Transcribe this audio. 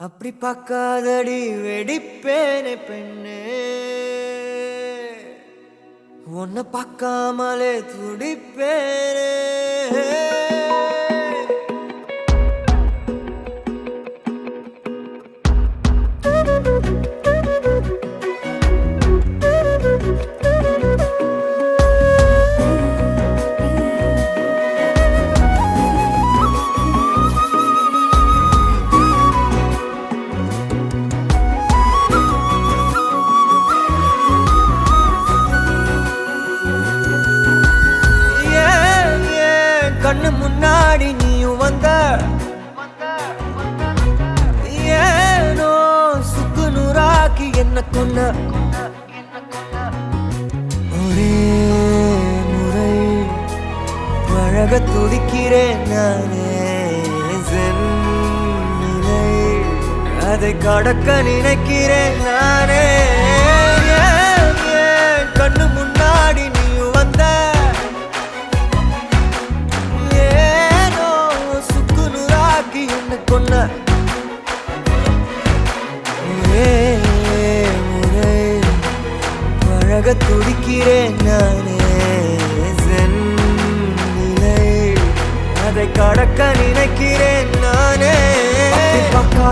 அப்படி பார்க்காதடி வெடிப்பேனே பெண்ணே, உன்னை பார்க்காமலே துடிப்பேனே. கண்ணு முன்னாடி நீயும் வந்த, ஏனோ சுக்கு நூறாக்கி என்ன கொன்ன. ஒரே முறை பழக துடிக்கிறேன் நானே, நிலை அதை கடக்க நினைக்கிறேன் நானே. கண்ணு முன்னாடி நீயும் வந்த, கொன்ன. முறை பழக துடிக்கிறேன் நானே, நிலை அதை கடக்க நினைக்கிறேன் நானே. பார்க்காதடி